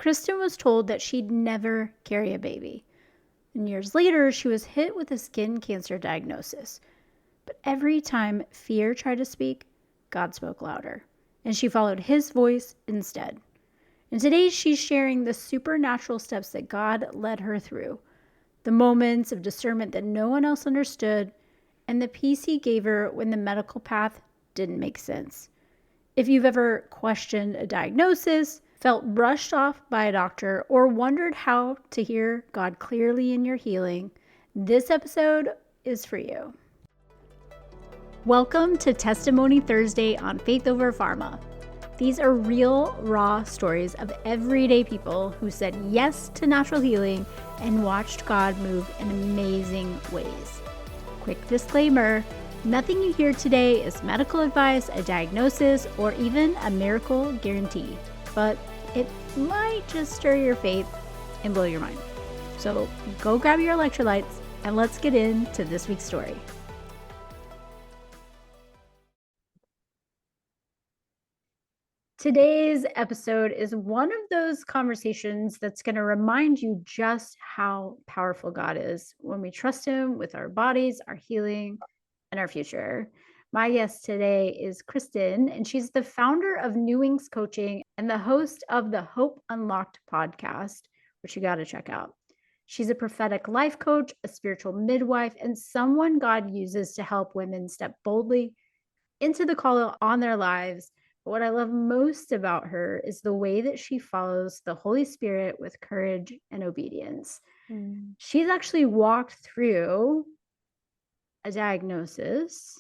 Kristin was told that she'd never carry a baby. And years later, she was hit with a skin cancer diagnosis. But every time fear tried to speak, God spoke louder, and she followed his voice instead. And today she's sharing the supernatural steps that God led her through, the moments of discernment that no one else understood, and the peace he gave her when the medical path didn't make sense. If you've ever questioned a diagnosis, felt brushed off by a doctor, or wondered how to hear God clearly in your healing, this episode is for you. Welcome to Testimony Thursday on Faith Over Pharma. These are real, raw stories of everyday people who said yes to natural healing and watched God move in amazing ways. Quick disclaimer, nothing you hear today is medical advice, a diagnosis, or even a miracle guarantee, but it might just stir your faith and blow your mind. So go grab your electrolytes and let's get into this week's story. Today's episode is one of those conversations that's going to remind you just how powerful God is when we trust Him with our bodies, our healing, and our future. My guest today is Kristin, and she's the founder of New Wings Coaching and the host of the Hope Unlocked podcast, which you got to check out. She's a prophetic life coach, a spiritual midwife, and someone God uses to help women step boldly into the call on their lives. But what I love most about her is the way that she follows the Holy Spirit with courage and obedience. She's actually walked through a diagnosis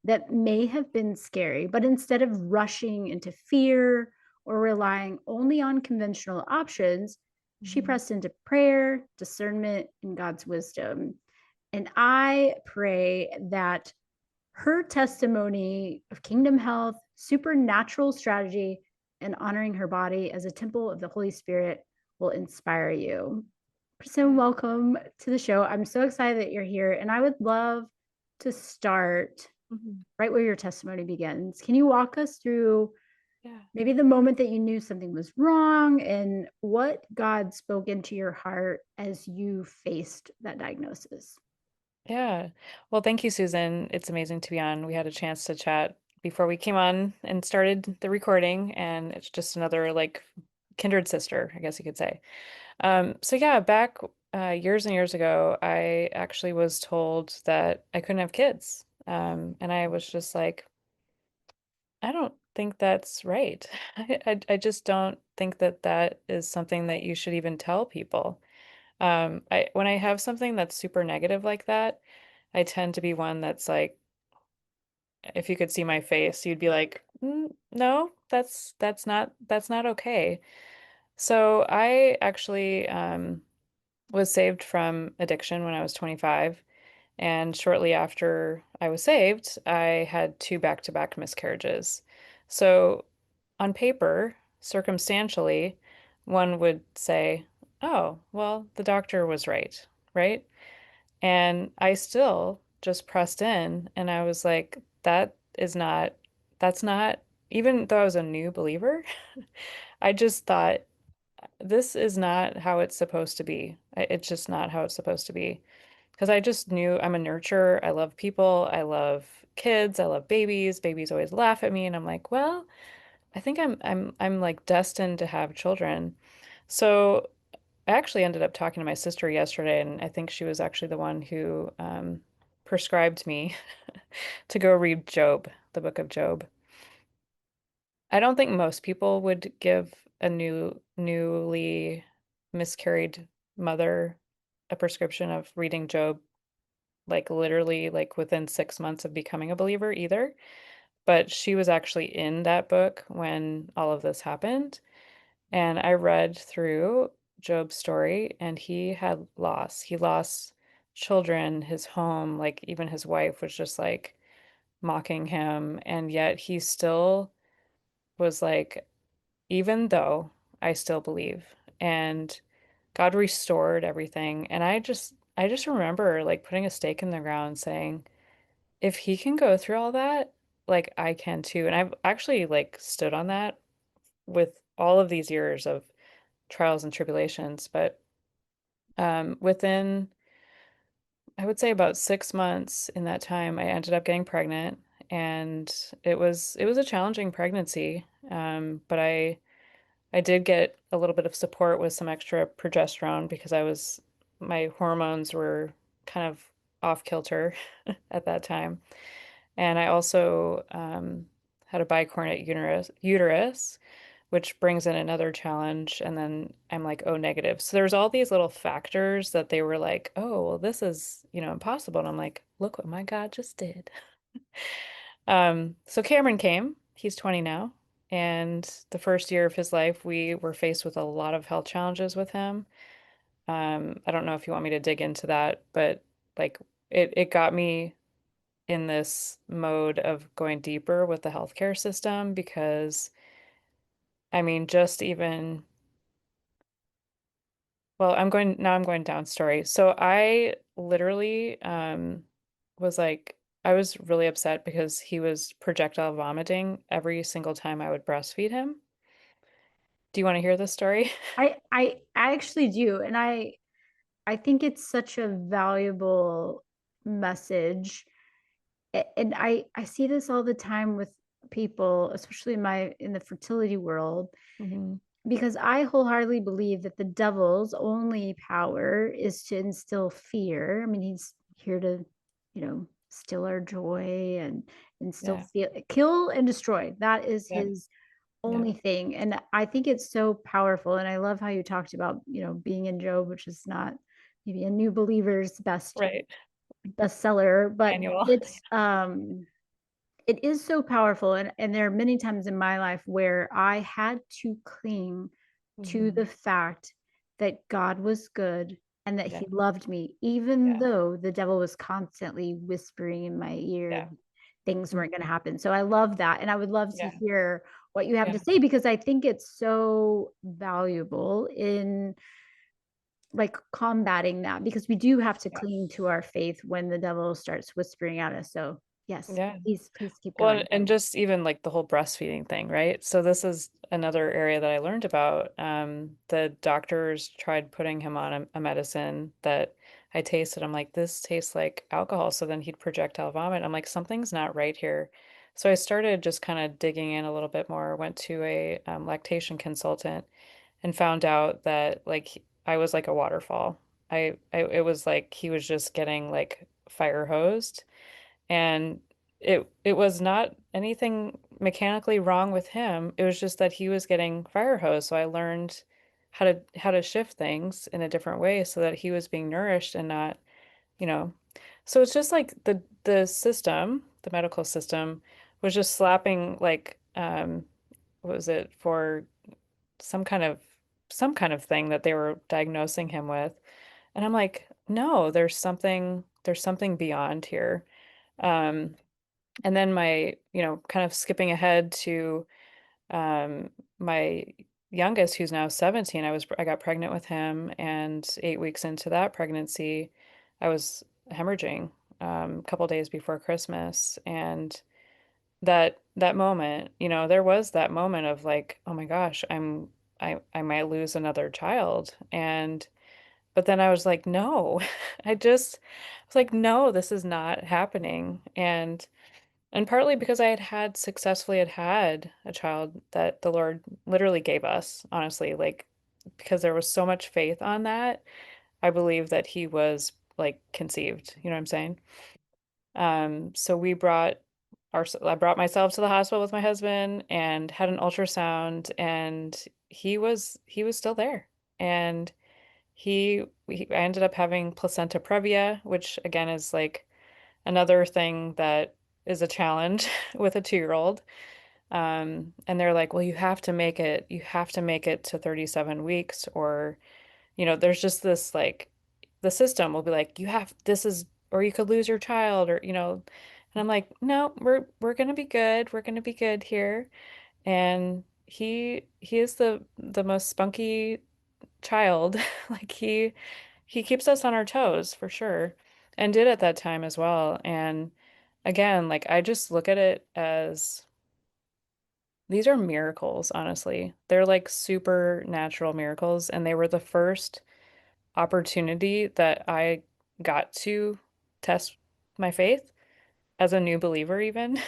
that may have been scary, but instead of rushing into fear or relying only on conventional options, she pressed into prayer, discernment, and God's wisdom. And I pray that her testimony of kingdom health, supernatural strategy, and honoring her body as a temple of the Holy Spirit will inspire you. Kristin, welcome to the show. I'm so excited that you're here, and I would love to start right where your testimony begins. Can you walk us through maybe the moment that you knew something was wrong and what God spoke into your heart as you faced that diagnosis? Yeah. Well, thank you, Susan. It's amazing to be on. We had a chance to chat before we came on and started the recording, and it's just another like kindred sister, I guess you could say. So yeah, back years and years ago, I actually was told that I couldn't have kids. And I was just like, I don't think that's right. I just don't think that that is something that you should even tell people. When I have something that's super negative like that, I tend to be one that's like, if you could see my face, you'd be like, no, that's not okay. So I actually was saved from addiction when I was 25, and shortly after I was saved, I had two back-to-back miscarriages. So on paper, circumstantially, one would say, oh, well, the doctor was right, right? And I still just pressed in and I was like, that's not, even though I was a new believer, I just thought, this is not how it's supposed to be. It's just not how it's supposed to be. Because I just knew I'm a nurturer. I love people. I love kids. I love babies. Babies always laugh at me. And I'm like, well, I think I'm like destined to have children. So I actually ended up talking to my sister yesterday, and I think she was actually the one who prescribed me to go read Job, the book of Job. I don't think most people would give a newly miscarried mother a prescription of reading Job, like literally like within 6 months of becoming a believer either. But she was actually in that book when all of this happened. And I read through Job's story, and he had loss. He lost children, his home, like even his wife was just like mocking him. And yet he still was like, even though I still believe. And God restored everything. And I just remember like putting a stake in the ground saying, if he can go through all that, like I can too. And I've actually like stood on that with all of these years of trials and tribulations. But within, I would say about 6 months in that time, I ended up getting pregnant, and it was a challenging pregnancy. But I did get a little bit of support with some extra progesterone because my hormones were kind of off kilter at that time. And I also had a bicornate uterus, which brings in another challenge. And then I'm like, oh, negative. So there's all these little factors that they were like, oh, well, this is, impossible. And I'm like, look what my God just did. So Cameron came. He's 20 now. And the first year of his life, we were faced with a lot of health challenges with him. I don't know if you want me to dig into that, but like it got me in this mode of going deeper with the healthcare system because I mean, just even, well, I'm going down story. So I literally was like, I was really upset because he was projectile vomiting every single time I would breastfeed him. Do you want to hear this story? I actually do. And I think it's such a valuable message. And I see this all the time with people, especially in the fertility world, Hmm. because I wholeheartedly believe that the devil's only power is to instill fear. I mean, he's here to, steal our joy and instill Yeah, fear, kill and destroy. That is yeah, his yeah. only thing. And I think it's so powerful. And I love how you talked about, being in Job, which is not maybe a new believer's best Right. bestseller, but Manual. it is so powerful. And there are many times in my life where I had to cling to Hmm. the fact that God was good and that Yeah, he loved me, even yeah, though the devil was constantly whispering in my ear yeah. things weren't going to Mhm. happen. So I love that. And I would love to Yeah, hear what you have yeah, to say, because I think it's so valuable in like combating that, because we do have to yeah, cling to our faith when the devil starts whispering at us. So yes, yeah. please keep Well, going. and just even like the whole breastfeeding thing, right? So this is another area that I learned about. The doctors tried putting him on a medicine that I tasted. I'm like, this tastes like alcohol. So then he'd projectile vomit. I'm like, something's not right here. So I started just kind of digging in a little bit more, went to a lactation consultant and found out that like I was like a waterfall. It was like he was just getting like fire hosed, and it was not anything mechanically wrong with him. It was just that he was getting fire hose. So I learned how to shift things in a different way so that he was being nourished and not, you know. So it's just like the system, the medical system was just slapping like what was it for some kind of thing that they were diagnosing him with. And I'm like, no, there's something beyond here. Um, and then kind of skipping ahead to my youngest, who's now 17, I got pregnant with him, and 8 weeks into that pregnancy, I was hemorrhaging a couple days before Christmas, and that moment, there was that moment of like, oh my gosh, I might lose another child, and but then I was like, no, I was like, no, this is not happening, and partly because I had successfully had a child that the Lord literally gave us, honestly, like because there was so much faith on that, I believe that he was like conceived. You know what I'm saying? So I brought myself to the hospital with my husband and had an ultrasound, and he was still there. And I ended up having placenta previa, which again is like another thing that is a challenge with a 2-year-old. And they're like, well, you have to make it to 37 weeks, or, there's just this like, the system will be like, or you could lose your child, or, and I'm like, no, we're gonna be good. We're gonna be good here. And he is the most spunky child. Like he keeps us on our toes for sure, and did at that time as well. And again, like I just look at it as these are miracles, honestly. They're like supernatural miracles, and they were the first opportunity that I got to test my faith as a new believer, even.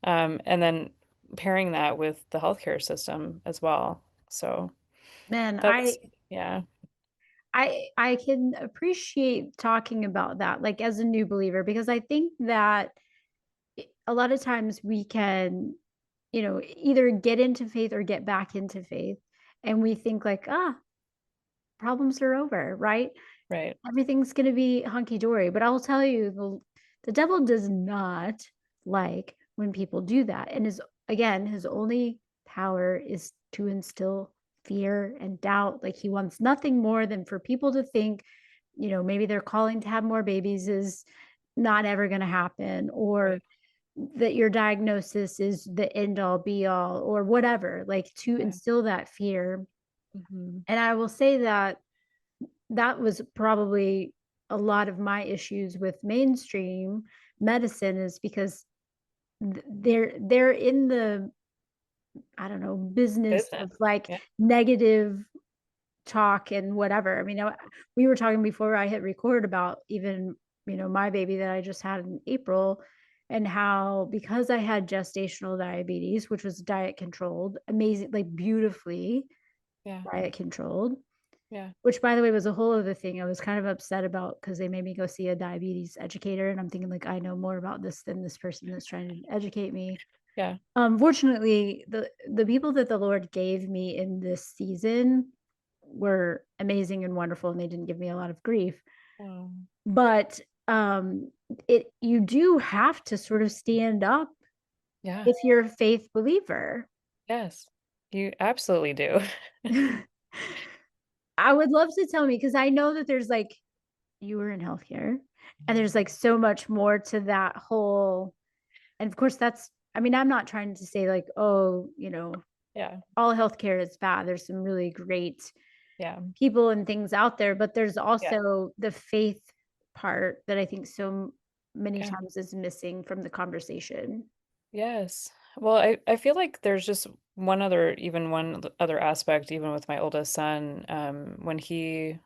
And then pairing that with the healthcare system as well. So Man, that's, yeah, I can appreciate talking about that, like as a new believer, because I think that a lot of times we can, either get into faith or get back into faith, and we think like, problems are over, right? right, Everything's going to be hunky dory. But I'll tell you, the devil does not like when people do that. And his only power is to instill fear and doubt. Like he wants nothing more than for people to think, maybe their calling to have more babies is not ever going to happen, or right, that your diagnosis is the end all be all, or whatever, like to yeah. instill that fear. Hmm. And I will say that that was probably a lot of my issues with mainstream medicine, is because they're in the, I don't know, business Business. of like Yeah, negative talk and whatever. I mean, we were talking before I hit record about even, my baby that I just had in April, and how because I had gestational diabetes, which was diet controlled, amazing, like beautifully yeah, diet controlled, yeah. which by the way was a whole other thing I was kind of upset about, because they made me go see a diabetes educator, and I'm thinking like I know more about this than this person that's trying to educate me. Yeah. Fortunately, the people that the Lord gave me in this season were amazing and wonderful, and they didn't give me a lot of grief. Um, But it you do have to sort of stand up yeah. if you're a faith believer. Yes. You absolutely do. I would love to tell me, because I know that there's like, you were in healthcare, and there's Mhm. like so much more to that whole, and of course that's, I mean, I'm not trying to say like, oh, Yeah. all healthcare is bad. There's some really great Yeah. people and things out there, but there's Yeah. also the faith part that I think so many Yeah. times is missing from the conversation. Yes. Well, I feel like there's just one other aspect, even with my oldest son, when he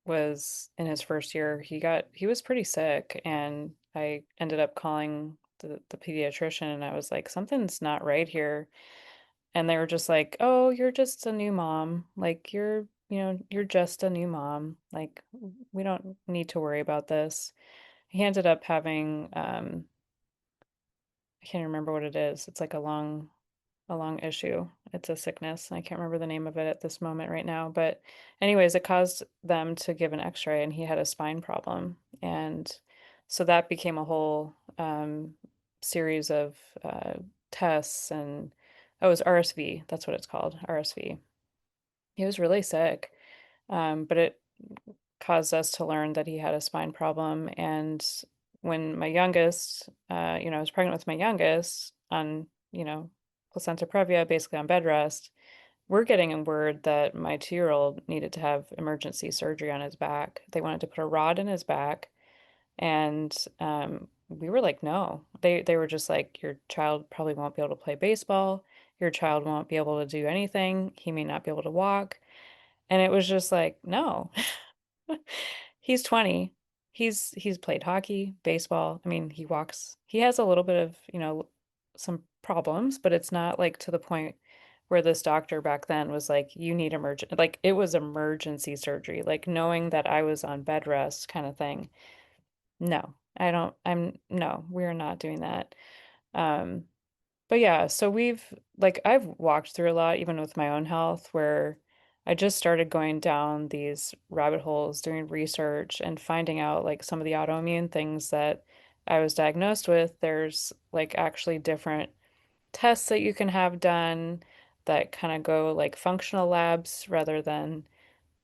was in his first year, he was pretty sick, and I ended up calling the pediatrician, and I was like, something's not right here. And they were just like, "Oh, you're just a new mom. Like you're just a new mom. Like we don't need to worry about this." He ended up having I can't remember what it is. It's like a long issue. It's a sickness. I can't remember the name of it at this moment right now, but anyways, it caused them to give an x-ray, and he had a spine problem. And so that became a whole series of tests, and oh, it was RSV. That's what it's called, RSV. He was really sick, but it caused us to learn that he had a spine problem. And when my youngest, I was pregnant with my youngest on, placenta previa, basically on bed rest, we're getting a word that my 2-year-old needed to have emergency surgery on his back. They wanted to put a rod in his back, and we were like, no. They were just like, your child probably won't be able to play baseball. Your child won't be able to do anything. He may not be able to walk. And it was just like, no. He's 20. He's played hockey, baseball. I mean, he walks. He has a little bit of, some problems, but it's not like to the point where this doctor back then was like, you need emergent, like it was emergency surgery, like knowing that I was on bed rest kind of thing. No, I don't, no, we're not doing that. Um, but yeah, so I've walked through a lot, even with my own health, where I just started going down these rabbit holes, doing research and finding out like some of the autoimmune things that I was diagnosed with. There's like actually different tests that you can have done that kind of go like functional labs rather than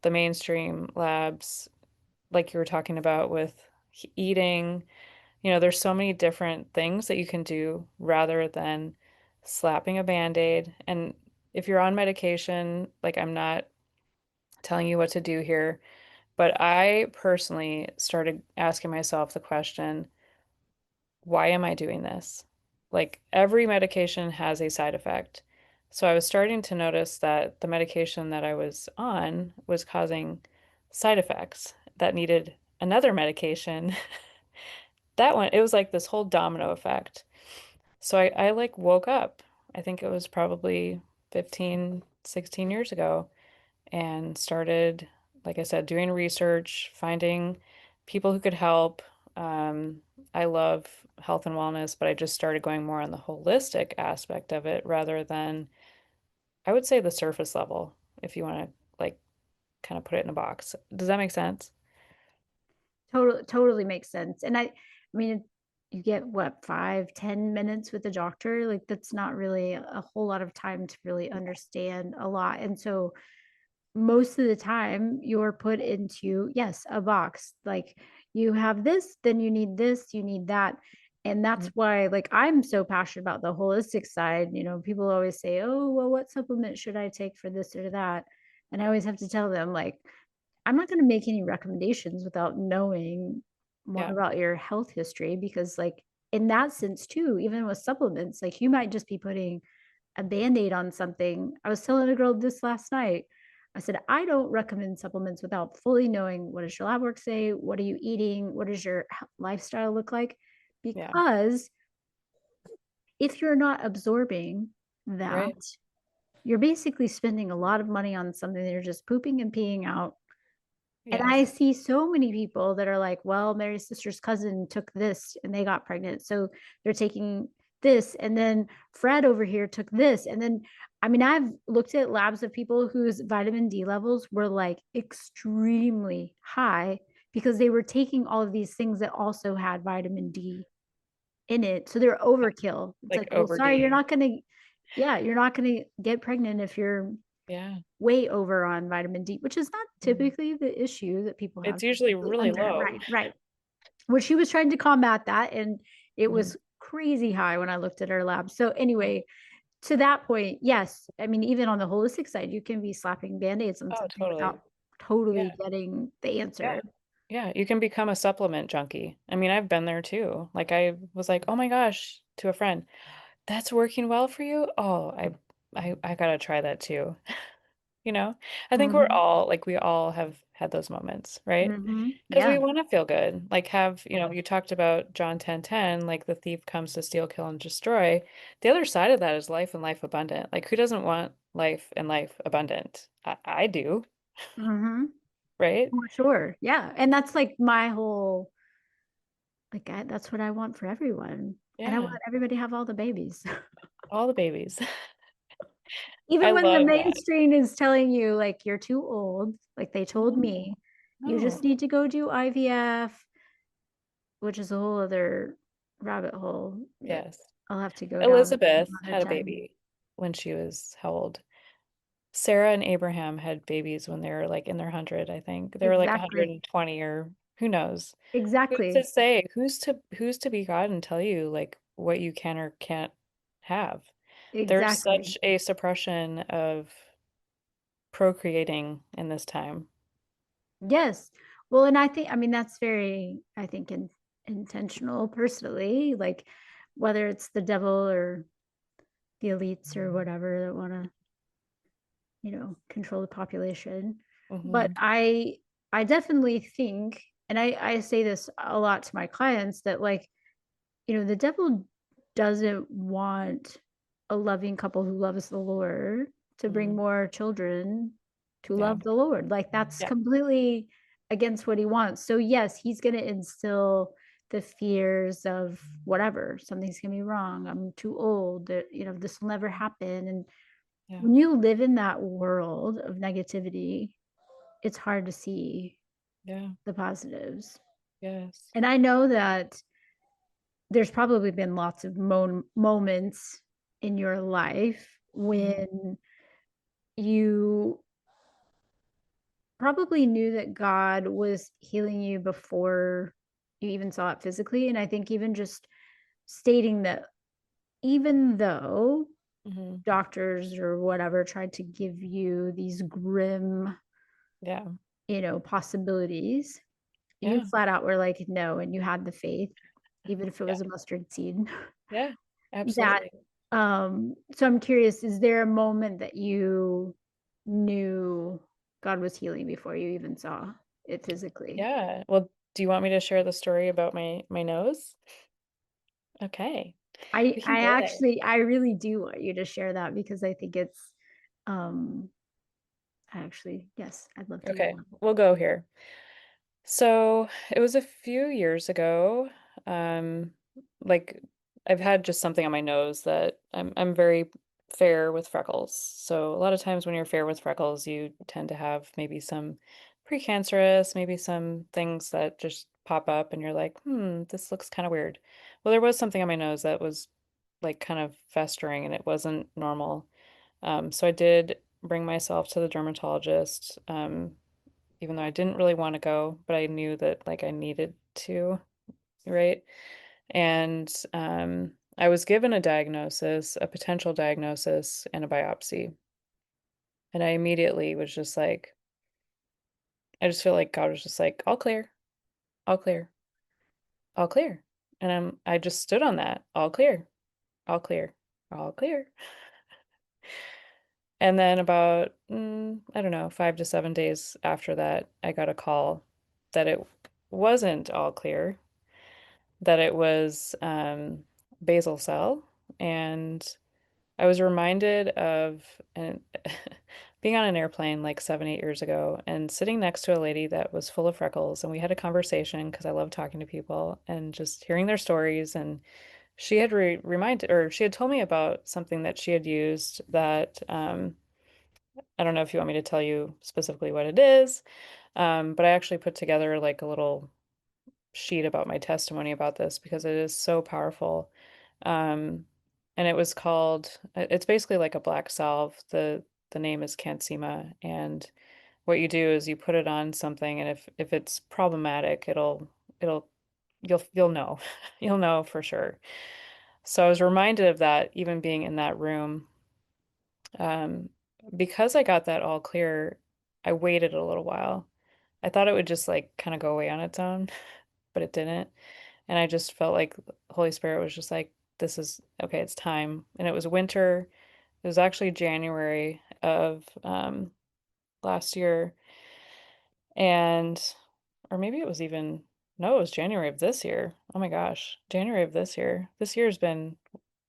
the mainstream labs, like you were talking about with eating. There's so many different things that you can do rather than slapping a band-aid. And if you're on medication, like I'm not telling you what to do here, but I personally started asking myself the question, why am I doing this? Like every medication has a side effect. So I was starting to notice that the medication that I was on was causing side effects that needed another medication. That one, it was like this whole domino effect. So I like woke up. I think it was probably 15, 16 years ago and started, like I said, doing research, finding people who could help. I love health and wellness, but I just started going more on the holistic aspect of it rather than, I would say, the surface level, if you want to like kind of put it in a box. Does that make sense? Totally makes sense. And I mean, you get what, 5, 10 minutes with the doctor? Like that's not really a whole lot of time to really understand a lot. And so most of the time you're put into, yes, a box. Like you have this, then you need this, you need that. And that's Mhm. why like I'm so passionate about the holistic side. People always say, oh, well, what supplement should I take for this or that? And I always have to tell them, like, I'm not going to make any recommendations without knowing more Yeah. about your health history, because like in that sense too, even with supplements, like you might just be putting a band-aid on something. I was telling a girl this last night. I said, I don't recommend supplements without fully knowing, what does your lab work say? What are you eating? What does your lifestyle look like? Yeah. Because if you're not absorbing that, Right. you're basically spending a lot of money on something that you're just pooping and peeing out. And I Yes. see so many people that are like, well, Mary's sister's cousin took this and they got pregnant. So they're taking this. And then Fred over here took this. And then, I mean, I've looked at labs of people whose vitamin D levels were like extremely high because they were taking all of these things that also had vitamin D in it. So they're overkill. It's Like like, well, over sorry, you're D. not going to, yeah, you're not going to get pregnant if you're Yeah. way over on vitamin D, which is not Mhm. typically the issue that people have, It's usually typically really under. low. Right, right. Well, she was trying to combat that, and it Mhm. was crazy high when I looked at her lab. So anyway, to that point, yes, I mean, even on the holistic side, you can be slapping band-aids on Oh, something totally. without totally Yeah. getting the Yeah. answer. Yeah, you can become a supplement junkie. I mean, I've been there too. Like I was like, "Oh my gosh," to a friend, "That's working well for you?" Oh, I gotta try that too. You know? I think we're Mm-hmm. all like we all have had those moments, right? Mm-hmm. Because we Yeah, want to feel good. Like have, you talked about John 10:10, like the thief comes to steal, kill, and destroy. The other side of that is life and life abundant. Like who doesn't want life and life abundant? I do, mm-hmm. right? For sure. Yeah. And that's like my whole, like, that's what I want for everyone. And I want Yeah, everybody to have all the babies. all the babies. I Even when the love that. mainstream is telling you like you're too old, like they told No, me, you just no. need to go do IVF, which is a whole other rabbit hole that Yes. I'll have to go down Elizabeth another had a time. baby when she was how old? Sarah and Abraham had babies when they were like in their hundred, I think. They were like Exactly. 120 or who knows. Who's to Exactly. say? Who's to be God and tell you like what you can or can't have? There's Exactly. such a suppression of procreating in this time. Yes. Well, and I think, I mean, that's very, I think, intentional personally, like whether it's the devil or the elites or whatever that want to, control the population. But Hmm. I definitely think, and I say this a lot to my clients, that like, the devil doesn't want a loving couple who loves the Lord to bring Hmm. more children to Yeah. love the Lord. Like that's Yeah. completely against what he wants. So yes, he's going to instill the fears of whatever, something's going to be wrong, I'm too old, that this will never happen. And Yeah. when you live in that world of negativity, it's hard to see Yeah. the positives. Yes. And I know that there's probably been lots of moments in your life Hmm. when you probably knew that God was healing you before you even saw it physically. And I think even just stating that, even though Hmm. doctors or whatever tried to give you these grim, Yeah. possibilities, you Yeah. flat out were like, no, and you had the faith, even if it Yeah. was a mustard seed. Yeah. that Absolutely. so I'm curious, is there a moment that you knew God was healing before you even saw it physically? Yeah. Well, do you want me to share the story about my nose? Okay. I We can I go there. actually I really do want you to share that because I think it's um I actually yes, I'd love to hear Okay, that. we'll go here. So it was a few years ago. Um, like I've had just something on my nose that I'm very fair with freckles. So a lot of times when you're fair with freckles, you tend to have maybe some precancerous, maybe some things that just pop up and you're like, this looks kind of weird. Well, there was something on my nose that was like kind of festering and it wasn't normal. So I did bring myself to the dermatologist. Even though I didn't really want to go, but I knew that like I needed to, right? And I was given a diagnosis, a potential diagnosis, and a biopsy. And I immediately was just like, I just feel like God was just like, all clear, all clear, all clear. And I just stood on that, all clear, all clear, all clear. And then about, I don't know, 5 to 7 days after that, I got a call that it wasn't all clear, that it was basal cell. And I was reminded of being on an airplane like 7, 8 years ago and sitting next to a lady that was full of freckles. And we had a conversation because I love talking to people and just hearing their stories. And she had reminded, or she had told me about something that she had used that I don't know if you want me to tell you specifically what it is, but I actually put together like a little sheet about my testimony about this because it is so powerful. Um, and it was called, it's basically like a black salve. The name is Cansema. And what you do is you put it on something, and if it's problematic, it'll you'll know. You'll know for sure. So I was reminded of that even being in that room. Um, because I got that all clear, I waited a little while. I thought it would just like kind of go away on its own, but it didn't. And I just felt like the Holy Spirit was just like, this is okay, it's time. And it was winter. It was actually January of last year. And, or maybe it was even, no, it was January of this year. Oh my gosh, January of this year. This year's been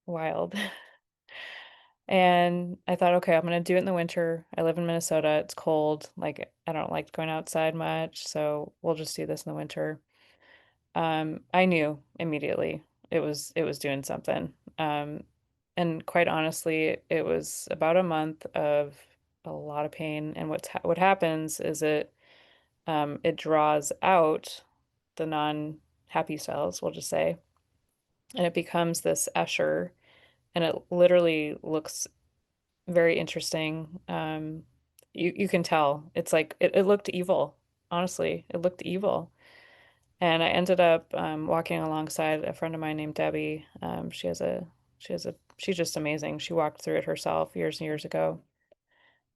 wild. And I thought, okay, I'm gonna do it in the winter. I live in Minnesota. It's cold. Like, I don't like going outside much, so we'll just do this in the winter. I knew immediately it was doing something. And quite honestly, it was about a month of a lot of pain. And what happens is it draws out the non-happy cells, we'll just say, and it becomes this Escher, and it literally looks very interesting. You can tell it's like it looked evil. Honestly, it looked evil. And I ended up walking alongside a friend of mine named Debbie. She's just amazing. She walked through it herself years and years ago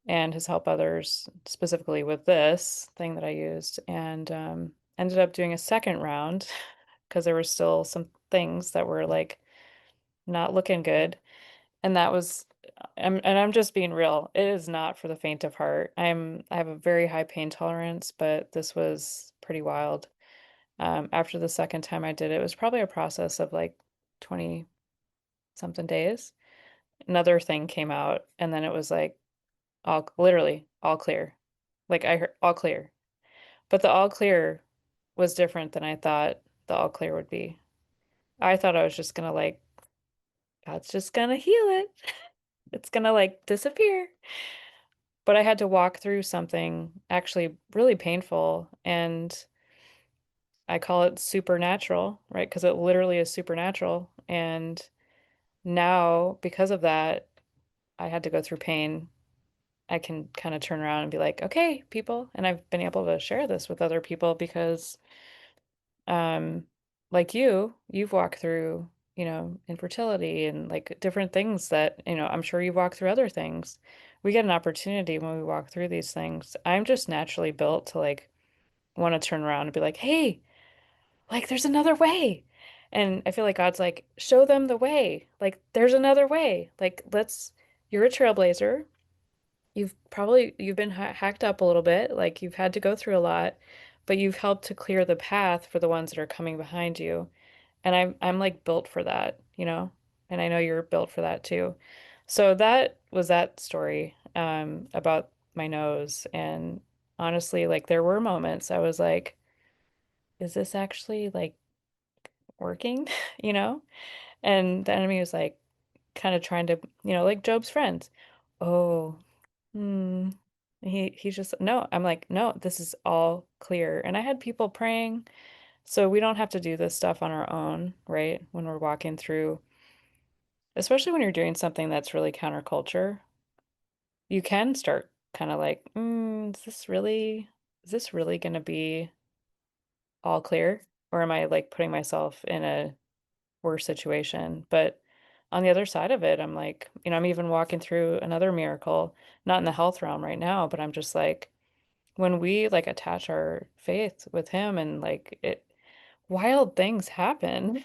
and has helped others specifically with this thing that I used. And ended up doing a second round because there were still some things that were like not looking good. And that was, I'm just being real. It is not for the faint of heart. I have a very high pain tolerance, but this was pretty wild. After the second time I did it, it was probably a process of like 20 something days. Another thing came out, and then it was like all literally all clear. Like I heard all clear. But the all clear was different than I thought the all clear would be. I thought I was just gonna like, God's just gonna heal it. It's gonna like disappear. But I had to walk through something actually really painful, and I call it supernatural, right? Because it literally is supernatural. And now, because of that, I had to go through pain. I can kind of turn around and be like, okay, people. And I've been able to share this with other people because, um, like you've walked through, infertility and like different things that, I'm sure you've walked through other things. We get an opportunity when we walk through these things. I'm just naturally built to like want to turn around and be like, hey, like there's another way. And I feel like God's like, show them the way. Like, there's another way. Like, you're a trailblazer. You've been hacked up a little bit. Like, you've had to go through a lot, but you've helped to clear the path for the ones that are coming behind you. And I'm like built for that, you know? And I know you're built for that too. So that was that story, about my nose. And honestly, like, there were moments I was like, is this actually like working? You know? And the enemy was like kind of trying to, like Job's friends. Oh, hmm. He's just, no, I'm like, no, this is all clear. And I had people praying, so we don't have to do this stuff on our own, right? When we're walking through, especially when you're doing something that's really counterculture, you can start kind of like, is this really going to be all clear? Or am I like putting myself in a worse situation? But on the other side of it, I'm like, I'm even walking through another miracle, not in the health realm right now, but I'm just like, when we like attach our faith with him and like wild things happen.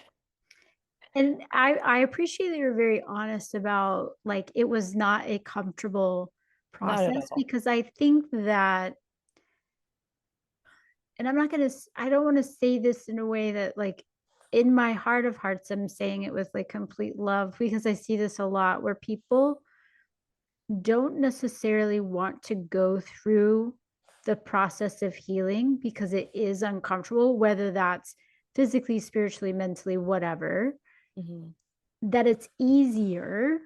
And I appreciate that you're very honest about like it was not a comfortable Not at process all. because I think that, and I'm not gonna, I don't want to say this in a way that like in my heart of hearts, I'm saying it with like complete love because I see this a lot where people don't necessarily want to go through the process of healing because it is uncomfortable, whether that's physically, spiritually, mentally, whatever, Hmm. that it's easier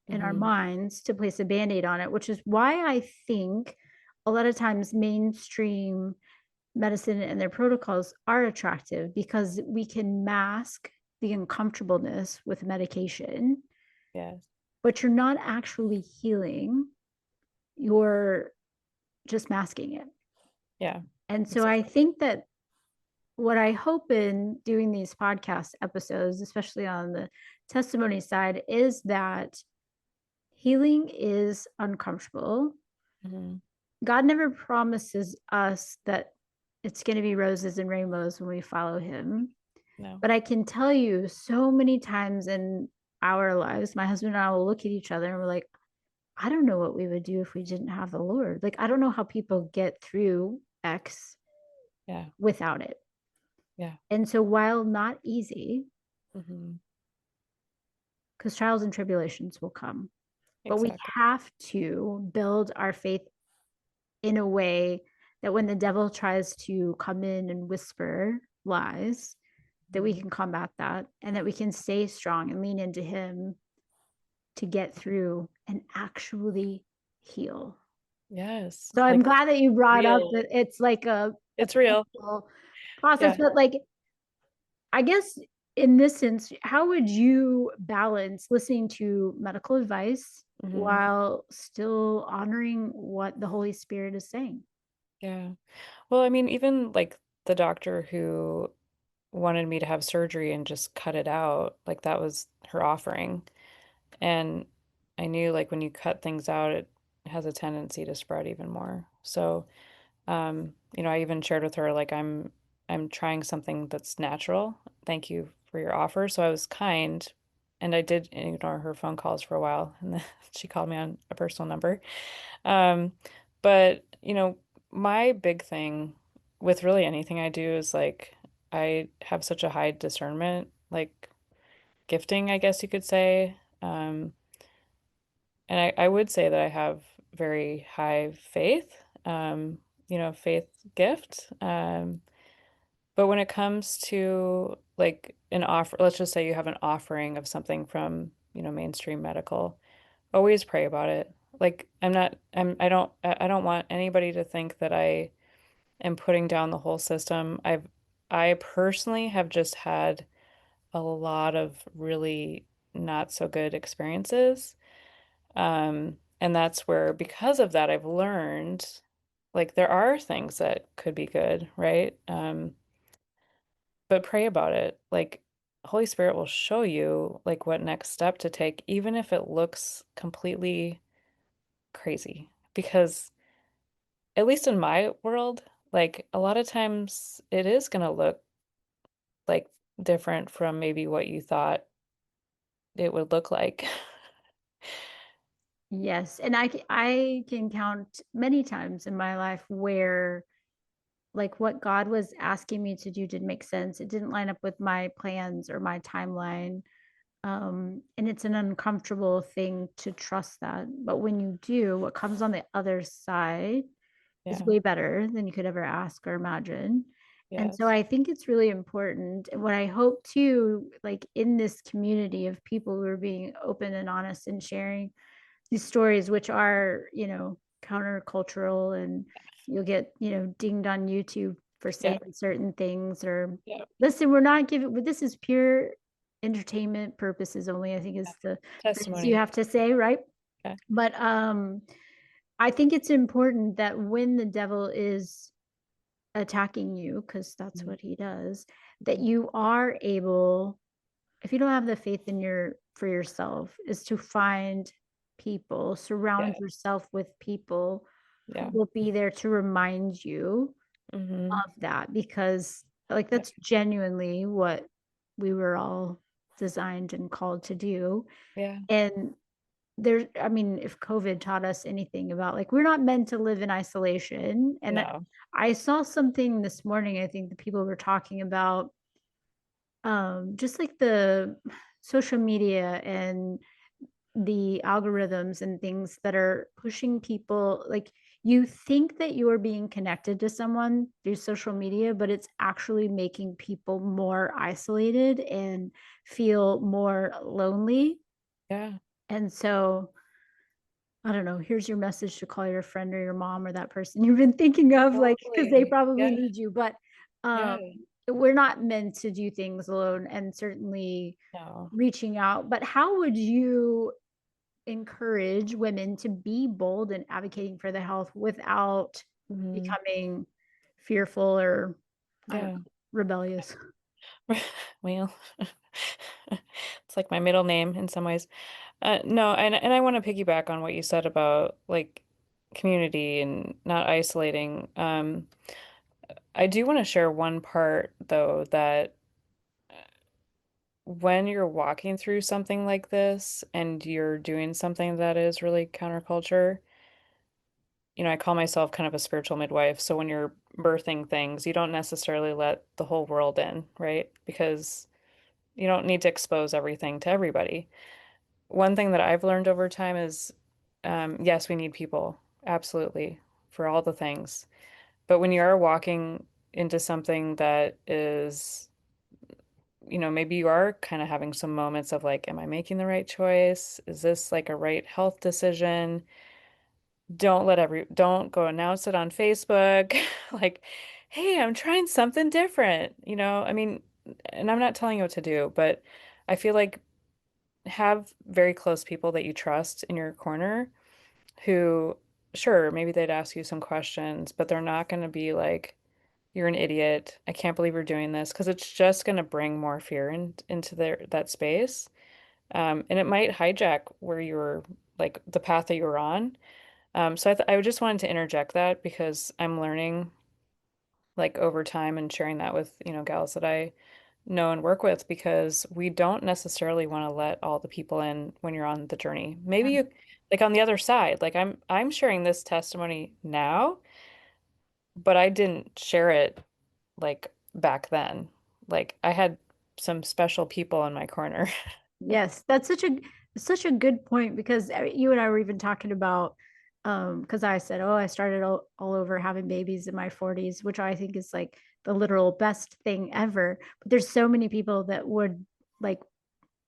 in our Hmm. minds to place a band-aid on it, which is why I think a lot of times mainstream medicine and their protocols are attractive because we can mask the uncomfortableness with medication, Yes. but you're not actually healing, you're just masking it. Yeah. And so I Exactly. think that what I hope in doing these podcast episodes, especially on the testimony side, is that healing is uncomfortable. Hmm. God never promises us that it's going to be roses and rainbows when we follow him. No. But I can tell you so many times in our lives, my husband and I will look at each other and we're like, I don't know what we would do if we didn't have the Lord. Like, I don't know how people get through X Yeah. without it. Yeah. And so, while not easy, Hmm. because trials and tribulations will come, but we Exactly. have to build our faith in a way that when the devil tries to come in and whisper lies, that we Mhm. can combat that and that we can stay strong and lean into him to get through and actually heal. Yes. So I'm Like glad that you brought up real. that it's like a It's real. painful process, Yeah. but like I guess in this sense, how would you balance listening to medical advice Hmm. while still honoring what the Holy Spirit is saying? Yeah. Well, I mean, even like the doctor who wanted me to have surgery and just cut it out, like that was her offering. And I knew like when you cut things out, it has a tendency to spread even more. So, I even shared with her like I'm trying something that's natural. Thank you for your offer. So I was kind, and I did ignore her phone calls for a while, and then she called me on a personal number. Um, but my big thing with really anything I do is like I have such a high discernment, like gifting, I guess you could say. And I would say that I have very high faith, faith gift. But when it comes to like an offer, let's just say you have an offering of something from, mainstream medical, always pray about it. Like I'm not, I don't want anybody to think that I am putting down the whole system. I personally have just had a lot of really not so good experiences. And that's where, because of that, I've learned like there are things that could be good, right? But pray about it. Like Holy Spirit will show you like what next step to take, even if it looks completely crazy. Because at least in my world, like a lot of times it is gonna look like different from maybe what you thought it would look like. Yes, and I can count many times in my life where like what God was asking me to do didn't make sense. It didn't line up with my plans or my timeline. And it's an uncomfortable thing to trust that. But when you do, what comes on the other side is Yeah. way better than you could ever ask or imagine. And so Yes. I think it's really important. And what I hope too, like in this community of people who are being open and honest and sharing these stories, which are, countercultural, and you'll get, dinged on YouTube for Yeah. saying certain things, or Yeah. listen, we're not giving, but this is pure entertainment purposes only, I think is the phrase you Testimony. have to say, right? Okay. But I think it's important that when the devil is attacking you, because that's Mhm. what he does, that you are able, if you don't have the faith in your for yourself, is to find people, Yeah. surround yourself with people who Yeah. will be there to remind you Hmm. of that, because like Yeah. that's genuinely what we were all designed and called to do. Yeah. And there, I mean, if COVID taught us anything about, like, we're not meant to live in isolation. And No. I saw something this morning, I think the people were talking about just like the social media and the algorithms and things that are pushing people, like, you think that you are being connected to someone through social media, but it's actually making people more isolated and feel more lonely. Yeah. And so I don't know, here's your message to call your friend or your mom or that person you've been thinking of, like, because they Totally. probably Yeah. need you. But Yeah. we're not meant to do things alone, and certainly No. reaching out. But how would you encourage women to be bold in advocating for their health without Hmm. becoming fearful or, I don't Yeah. know, rebellious? Well, it's like my middle name in some ways. No, and I want to piggyback on what you said about like community and not isolating. I do want to share one part though that when you're walking through something like this and you're doing something that is really counterculture, I call myself kind of a spiritual midwife. So when you're birthing things, you don't necessarily let the whole world in, right? Because you don't need to expose everything to everybody. One thing that I've learned over time is, yes, we need people, absolutely, for all the things. But when you are walking into something that is, maybe you are kind of having some moments of like, am I making the right choice? Is this like a right health decision? Don't go announce it on Facebook. Like, hey, I'm trying something different. I mean, and I'm not telling you what to do, but I feel like have very close people that you trust in your corner who, sure, maybe they'd ask you some questions, but they're not going to be like, you're an idiot. I can't believe you're doing this, because it's just going to bring more fear into that space. And it might hijack where you're like the path that you're on. So I just wanted to interject that because I'm learning like over time and sharing that with, gals that I know and work with, because we don't necessarily want to let all the people in when you're on the journey. Yeah. Maybe you like on the other side, like I'm sharing this testimony now, but I didn't share it like back then. Like I had some special people in my corner. Yes, that's such a good point, because you and I were even talking about, because I said, oh, I started all over having babies in my 40s, which I think is like the literal best thing ever. But there's so many people that would, like,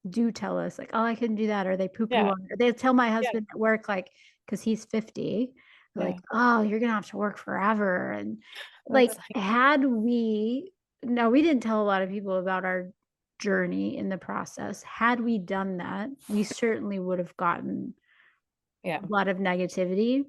do tell us like, oh, I couldn't do that, or they poo poo Yeah. on it. Or they tell my Yeah. husband at work, like, because he's 50, like, Yeah. oh, you're gonna have to work forever. And like, That's like, had we, no, we didn't tell a lot of people about our journey in the process. Had we done that, we certainly would have gotten yeah, a lot of negativity.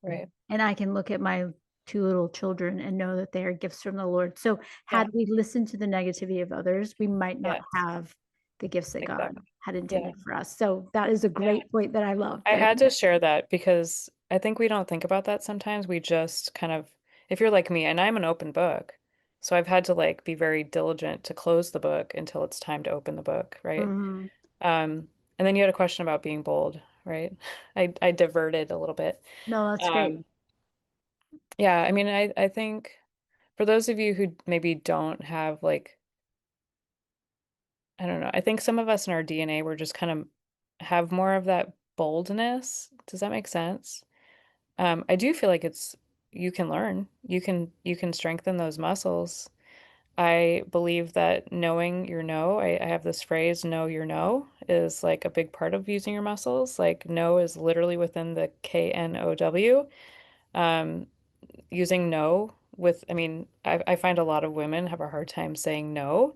right. And I can look at my two little children and know that they are gifts from the Lord. So Yeah. had we listened to the negativity of others, we might not Yes. have the gifts that God Exactly. had Yeah. intended for us. So that is a Yeah. great point that I love. I That had to share that because I think we don't think about that sometimes. We just kind of, if you're like me, and I'm an open book. So I've had to like be very diligent to close the book until it's time to open the book, right? Hmm. And then you had a question about being bold, right? I diverted a little bit. No, that's great. Um, yeah, I mean, I think for those of you who maybe don't have like, I don't know, I think some of us in our DNA, we're just kind of have more of that boldness. Does that make sense? I do feel like it's you can learn. You can strengthen those muscles. I believe that knowing your no, I have this phrase, know your no, is like a big part of using your muscles. Like no is literally within the KNOW. Um, Using no with, I mean, I find a lot of women have a hard time saying no.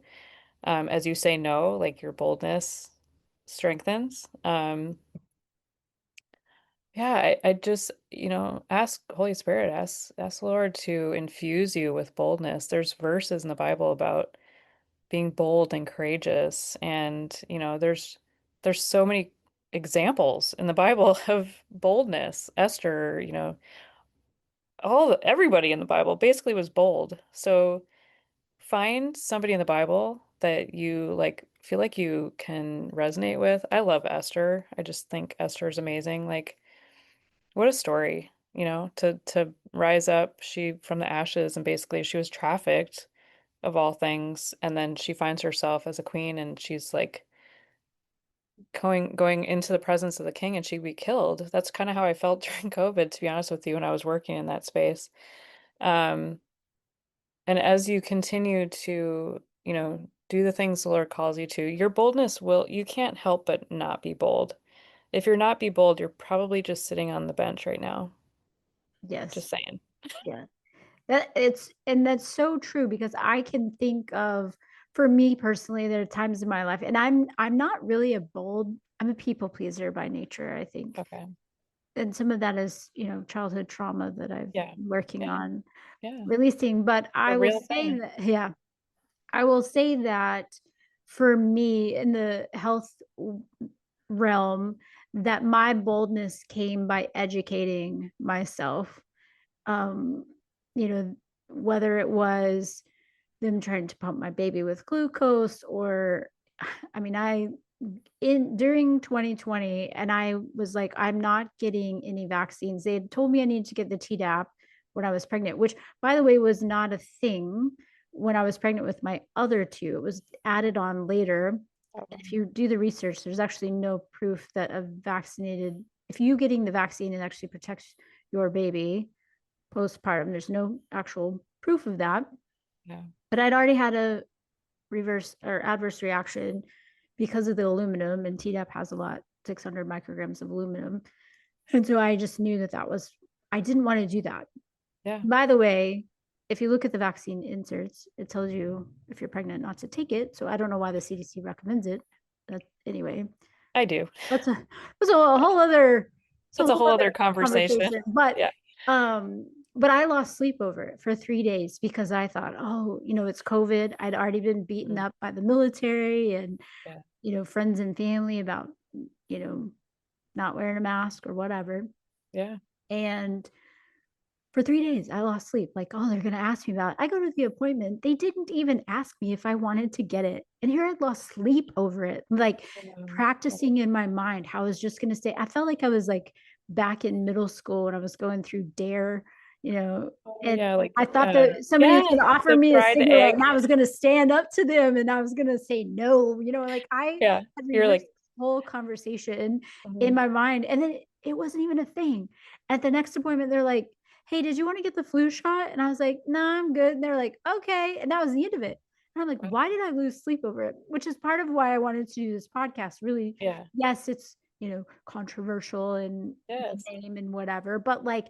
As you say no, like your boldness strengthens. Yeah, I just, ask Holy Spirit, ask the Lord to infuse you with boldness. There's verses in the Bible about being bold and courageous, and there's so many examples in the Bible of boldness. Esther, everybody in the Bible basically was bold. So find somebody in the Bible that you like feel like you can resonate with. I love Esther. I just think Esther is amazing. Like what a story, to rise up she from the ashes, and basically she was trafficked of all things, and then she finds herself as a queen, and she's like going into the presence of the king, and she'd be killed. That's kind of how I felt during COVID, to be honest with you, when I was working in that space. Um, and as you continue to, do the things the Lord calls you to, your boldness you can't help but not be bold. If you're not be bold, you're probably just sitting on the bench right now. Yes. Just saying. Yeah. That's so true because I can think of, for me personally, there are times in my life, and I'm not really I'm a people pleaser by nature, I think. Okay. And some of that is, childhood trauma that I've Yeah. been working Yeah. on Yeah. releasing. But A I will real say thing. that, yeah, I will say that for me in the health realm, that my boldness came by educating myself. Um, you know, whether it was them trying to pump my baby with glucose, or I mean, I in during 2020, and I was like, I'm not getting any vaccines. They had told me I needed to get the Tdap when I was pregnant, which by the way was not a thing when I was pregnant with my other two. It was added on later. Oh, If you do the research, there's actually no proof that a vaccinated, if you getting the vaccine, it actually protects your baby postpartum. There's no actual proof of that. yeah. But I'd already had a reverse or adverse reaction because of the aluminum, and Tdap has a lot, 600 micrograms of aluminum. And so I just knew that was, I didn't want to do that. Yeah. By the way, if you look at the vaccine inserts, it tells you if you're pregnant not to take it. So I don't know why the CDC recommends it. But anyway, I do. that's a whole other, it's a That's a whole whole other other conversation. conversation. But Yeah. um, but I lost sleep over it for 3 days because I thought, oh, it's COVID. I'd already been beaten Mhm. up by the military and Yeah. friends and family about you know not wearing a mask or whatever. Yeah. And for 3 days, I lost sleep. Like, oh, they're gonna ask me about it. I go to the appointment. They didn't even ask me if I wanted to get it. And here I lost sleep over it. Like Yeah. practicing in my mind how I was just gonna say, I felt like I was like back in middle school when I was going through DARE, Oh and yeah, like I thought that somebody was yeah, gonna offer the me a fried cigarette and egg. I was gonna stand up to them and I was gonna say no, like I Yeah. had You're rehearsed like, this whole conversation in mhm, my mind. And then it wasn't even a thing. At the next appointment, they're like, hey, did you want to get the flu shot? And I was like, no, I'm good. And they're like, okay. And that was the end of it. And I'm like, wow. why did I lose sleep over it? Which is part of why I wanted to do this podcast. Really, Yeah. yes, it's, controversial and the Yes. name and whatever, but like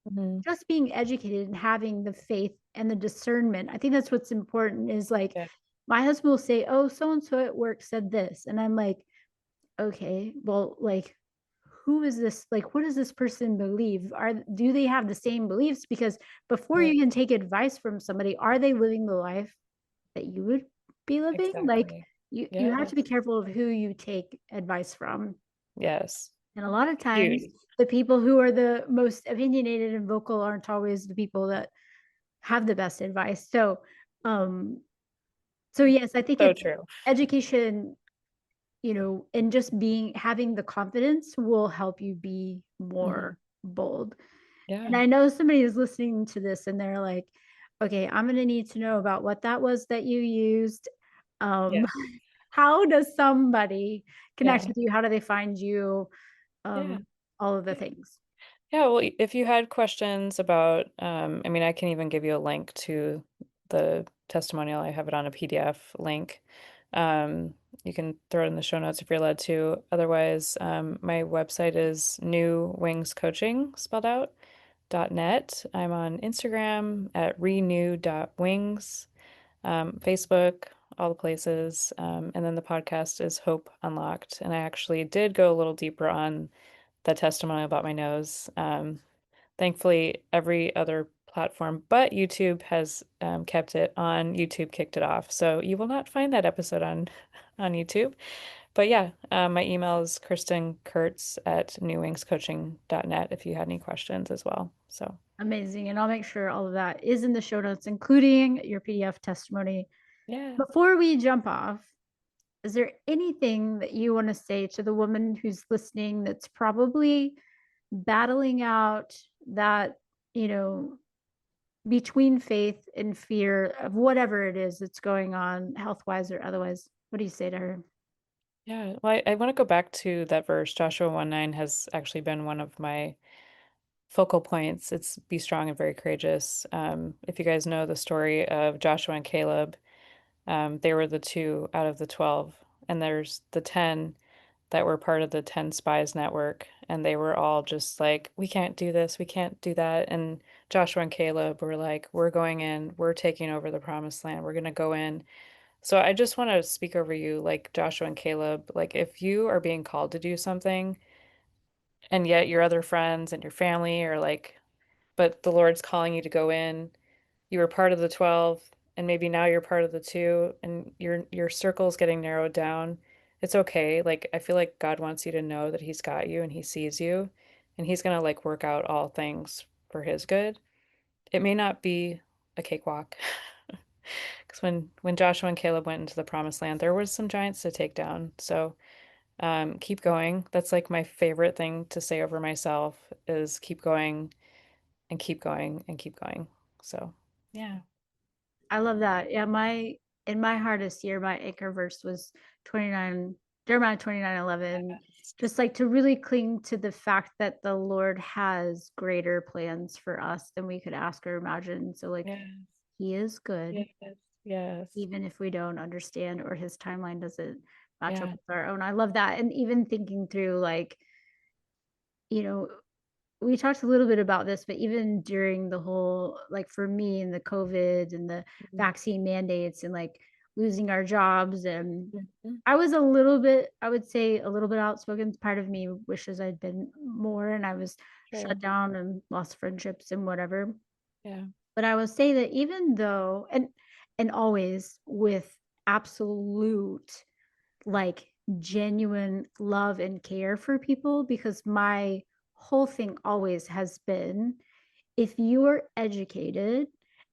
Hmm. just being educated and having the faith and the discernment. I think that's what's important is like Yeah. my husband will say, oh, so and so at work said this. And I'm like, okay, well, like, who is this? Like, what does this person believe? Do they have the same beliefs? Because before Yeah. you can take advice from somebody, are they living the life that you would be living? Like, Exactly. you have to be Yes. careful of who you take advice from. Yes. And a lot of times, Huge. the people who are the most opinionated and vocal aren't always the people that have the best advice. So Um, so yes, I think So it's true. education, and just having the confidence will help you be Hmm. more bold. And Yeah. I know somebody is listening to this and they're like, okay, I'm going to need to know about what that was that you used. Um, Yeah. how does somebody connect Yeah. with you? How do they find you? Yeah. All of the Yeah. things. Yeah, well, if you had questions about, I mean, I can even give you a link to the testimonial. I have it on a PDF link. Um, you can throw it in the show notes if you're allowed to. Otherwise, my website is newwingscoaching, spelled out, .net. I'm on Instagram at renew.wings, Facebook, all the places. And then the podcast is Hope Unlocked. And I actually did go a little deeper on the testimonial about my nose. Thankfully, every other platform but YouTube has kept it on. YouTube kicked it off, so you will not find that episode on on YouTube. But yeah, my email is Kristin Kurtz at newwingscoaching.net if you had any questions as well. So Amazing. And I'll make sure all of that is in the show notes, including your PDF testimony. yeah, Before we jump off, is there anything that you want to say to the woman who's listening that's probably battling out that, you know, between faith and fear of whatever it is that's going on, health wise or otherwise? What do you say to her? yeah. Well, I want to go back to that verse. Joshua 1:9 has actually been one of my focal points. It's be strong and very courageous. If you guys know the story of Joshua and Caleb, they were the two out of the 12, and there's the 10 that were part of the 10 spies network, and they were all just like, we can't do this, we can't do that. And Joshua and Caleb were like, we're going in, we're taking over the promised land, we're going to go in. So I just want to speak over you, like Joshua and Caleb, like if you are being called to do something, and yet your other friends and your family are like, but the Lord's calling you to go in, you were part of the 12 and maybe now you're part of the 2 and your circle's getting narrowed down. It's okay. Like I feel like God wants you to know that he's got you and he sees you and he's going to like work out all things for his good. It may not be a cakewalk. Because when Joshua and Caleb went into the promised land, there was some giants to take down. So keep going. That's like my favorite thing to say over myself is keep going and keep going and keep going. So yeah. I love that. Yeah, in my hardest year, my anchor verse was 29, Jeremiah 29:11. Just like to really cling to the fact that the Lord has greater plans for us than we could ask or imagine. So like Yes, he is good, yes, yes. even if we don't understand or his timeline doesn't match up Yeah. with our own. I love that. And even thinking through like, you know, we talked a little bit about this, but even during the whole, like for me and the COVID and the Mhm, vaccine mandates and like losing our jobs, and mhm. I was a little bit, I would say a little bit outspoken. Part of me wishes I'd been more, and I was shut Sure. down and lost friendships and whatever. Yeah. But I will say that even though, and always with absolute like genuine love and care for people, because my whole thing always has been, if you are educated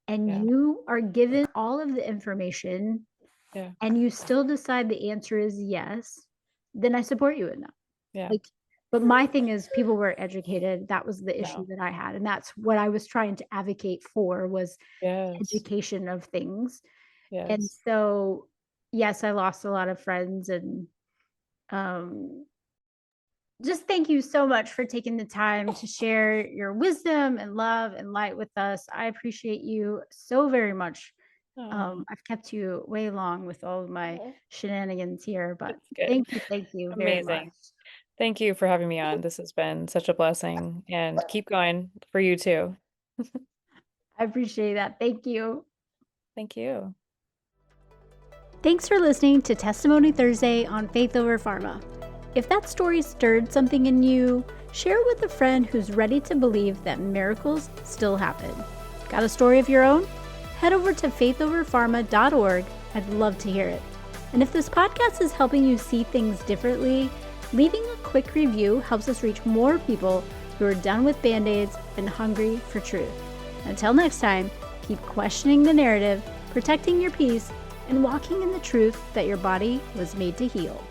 and Yeah. you are given all of the information Yeah. and you still decide the answer is yes, then I support you in that. Yeah. Like, but my thing is people were educated. That was the issue No. that I had. And that's what I was trying to advocate for, was Yes. education of things. And Yes. so yes, I lost a lot of friends, and um just thank you so much for taking the time to share your wisdom and love and light with us. I appreciate you so very much. Oh, I've kept you way long with all of my shenanigans here, but that's good. thank you very much. Amazing. Thank you for having me on. This has been such a blessing and keep going for you too. I appreciate that. Thank you. Thank you. Thanks for listening to Testimony Thursday on Faith Over Pharma. If that story stirred something in you, share it with a friend who's ready to believe that miracles still happen. Got a story of your own? Head over to faithoverpharma.org. I'd love to hear it. And if this podcast is helping you see things differently, leaving a quick review helps us reach more people who are done with band-aids and hungry for truth. Until next time, keep questioning the narrative protecting your peace, and walking in the truth that your body was made to heal.